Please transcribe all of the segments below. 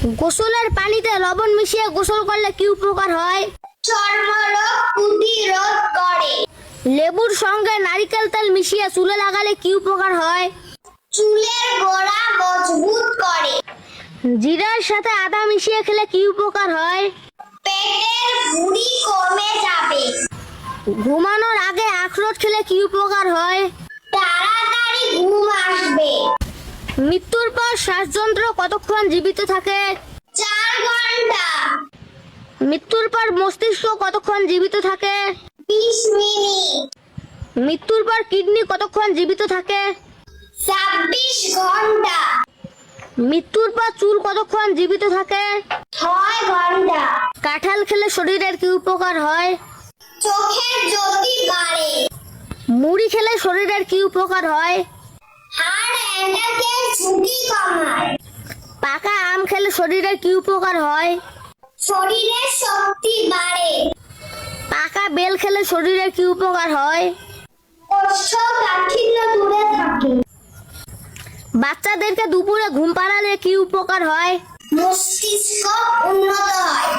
গোসলের পানিতে লবণ মিশিয়ে গোসল করলে কি উপকার হয়? চর্মরোগ প্রতিরোধ করে। লেবুর সঙ্গে নারকেল তেল মিশিয়ে চুলে লাগালে কি উপকার হয়? চুলের গোড়া মজবুত করে। জিরার সাথে আদা মিশিয়ে খেলে কি উপকার হয়? পেটের ভুঁড়ি কমে যাবে। ঘুমানোর আগে আখরোট খেলে কি উপকার হয়? তাড়াতাড়ি ঘুম আসবে। মৃত্যুর পর শ্বাসযন্ত্র কতক্ষণ জীবিত থাকে? 4 ঘন্টা। মৃত্যুর পর মস্তিষ্ক কতক্ষণ জীবিত থাকে? 20 মিনিট। মৃত্যুর পর কিডনি কতক্ষণ জীবিত থাকে? 26 ঘন্টা। মৃত্যুর পর চুল কতক্ষণ জীবিত থাকে? 6 ঘন্টা। কাঁঠাল খেলে শরীরের কি উপকার হয়? চোখের জ্যোতি বাড়ে। মুড়ি খেলে শরীরের কি উপকার হয়? হার্ট অ্যাটাকের ঝুঁকি কমায়। পাকা আম খেলে শরীরের কি উপকার হয়? শরীরের শক্তি বাড়ে। পাকা বেল খেলে শরীরের কি উপকার হয়? কোষ্ঠকাঠিন্য দূরে থাকে। বাচ্চাদেরকে দুপুরে ঘুম পাড়ালে কি উপকার হয়? মস্তিষ্ক উন্নত হয়।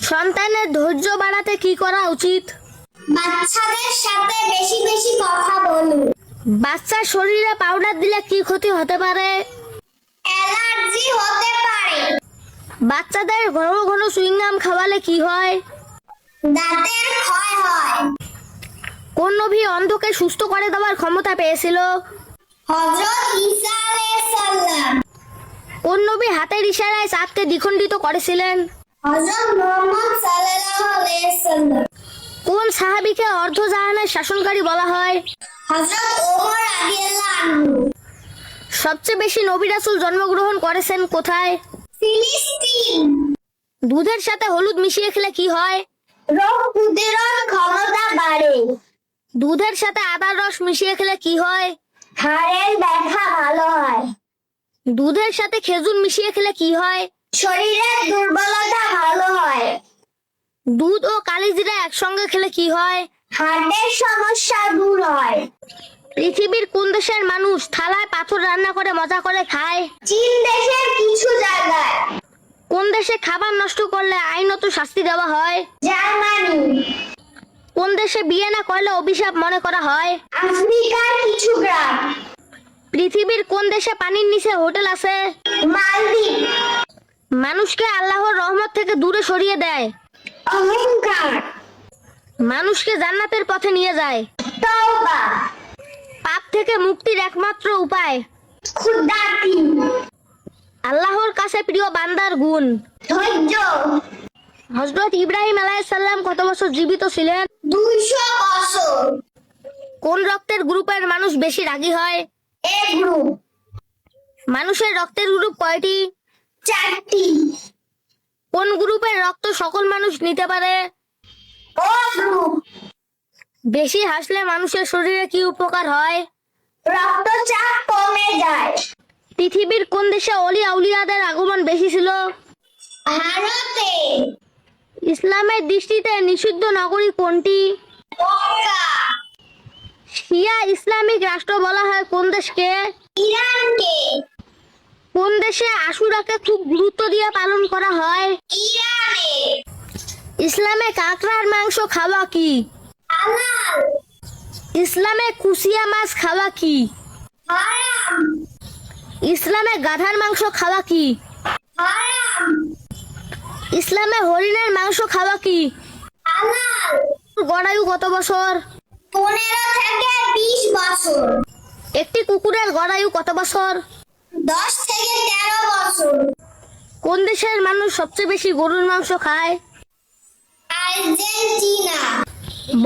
সন্তানের ধৈর্য বাড়াতে কি করা উচিত? বাচ্চাদের সাথে বেশি বেশি কথা বলুন। বাচ্চার শরীরে পাউডার দিলে কি ক্ষতি হতে পারে? অ্যালার্জি হতে পারে। বাচ্চাদের ঘন ঘন সুইংগাম খাওয়ালে কি হয়? দাঁতের ক্ষয় হয়। কোন নবী অন্ধকে সুস্থ করে দেওয়ার ক্ষমতা পেয়েছিল? হযরত ঈসা আলাইহিস সালাম। কোন নবী হাতের ইশারায় চাঁদকে দ্বিখণ্ডিত করেছিলেন? হযরত মুহাম্মদ সাল্লাল্লাহু আলাইহি সাল্লাম। কোন সাহাবীকে অর্ধজাহানের শাসনকারী বলা হয়? হযরত ওমর রাদিয়াল্লাহু আনহু। সবচেয়ে বেশি নবী রাসূল জন্মগ্রহণ করেছেন কোথায়? ফিলিস্তিন। দুধের সাথে হলুদ মিশিয়ে খেলে কি হয়? রোগ প্রতিরোধ ক্ষমতা বাড়ে। দুধের সাথে আদার রস মিশিয়ে খেলে কি হয়? হাড়ের ব্যথা ভালো হয়। দুধের সাথে খেজুর মিশিয়ে খেলে কি হয়? শরীরের দুর্বলতা ভালো হয়। দুধ ও কালিজিরা একসঙ্গে খেলে কি হয়? হার্টের সমস্যা দূর হয়। পৃথিবীর কোন দেশের মানুষ থালায় পাথর রান্না করে মজা করে খায়? চীন দেশের কিছু জায়গায়। কোন দেশে খাবার নষ্ট করলে আইনত শাস্তি দেওয়া হয়? জার্মানি। কোন দেশে বিয়ে না করলে অভিশাপ মনে করা হয়? আফ্রিকার কিছু গ্রাম। পৃথিবীর কোন দেশে পানির নিচে হোটেল আছে? মালদ্বীপ। মানুষকে আল্লাহর রহমত থেকে দূরে সরিয়ে দেয়। অহংকার। মানুষকে জান্নাতের পথে নিয়ে যায়। তওবা। পাপ থেকে মুক্তির একমাত্র উপায়। ক্ষুদ্রাতি। আল্লাহর কাছে প্রিয় বান্দার গুণ। ধৈর্য। হযরত ইব্রাহিম আলাইহিস সালাম কত বছর জীবিত ছিলেন? 200 বছর। কোন রক্তের গ্রুপের মানুষ বেশি রাগী হয়? এ গ্রুপ। মানুষের রক্তের গ্রুপ কয়টি? 4টি। কোন গ্রুপের রক্ত সকল মানুষ নিতে পারে? ও গ্রুপ। বেশি হাসলে মানুষের শরীরে কি উপকার হয়? রক্তচাপ কমে যায়। পৃথিবীর কোন দেশে অলি আউলিয়াদের আগমন বেশি ছিল? ভারতে। ইসলামের দৃষ্টিতে নিষিদ্ধ নগরী কোনটি? মক্কা। শিয়া ইসলামিক রাষ্ট্র বলা হয় কোন দেশকে? ইরানকে। কোন দেশে আশুরাকে খুব গুরুত্ব দিয়ে পালন করা হয়? ইরানে। ইসলামে কাঁকড়ার মাংস খাওয়া কি? হালাল। ইসলামে কুশিয়া মাছ খাওয়া কি? হারাম। ইসলামে গাধার মাংস খাওয়া কি? হারাম। ইসলামে হরিণের মাংস খাওয়া কি? হালাল। গড়ায়ু কত বছর? 15 থেকে 20 বছর। একটি কুকুরের গড়ায়ু কত বছর? 10 থেকে 13 বছর। কোন দেশের মানুষ সবচেয়ে বেশি গরুর মাংস খায়? আর্জেন্টিনা।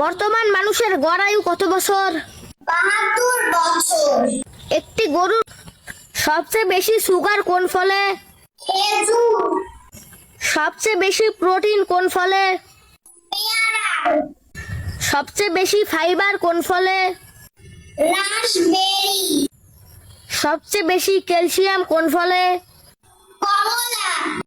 বর্তমান মানুষের গড়ায়ু কত বছর? 72 বছর। একটি গরুর সবচেয়ে বেশি সুগার কোন ফলে? খেজুর। সবচেয়ে বেশি প্রোটিন কোন ফলে? পেয়ারা। সবচেয়ে বেশি ফাইবার কোন ফলে? রাসবেরি। সবচেয়ে বেশি ক্যালসিয়াম কোন ফলে? কমলা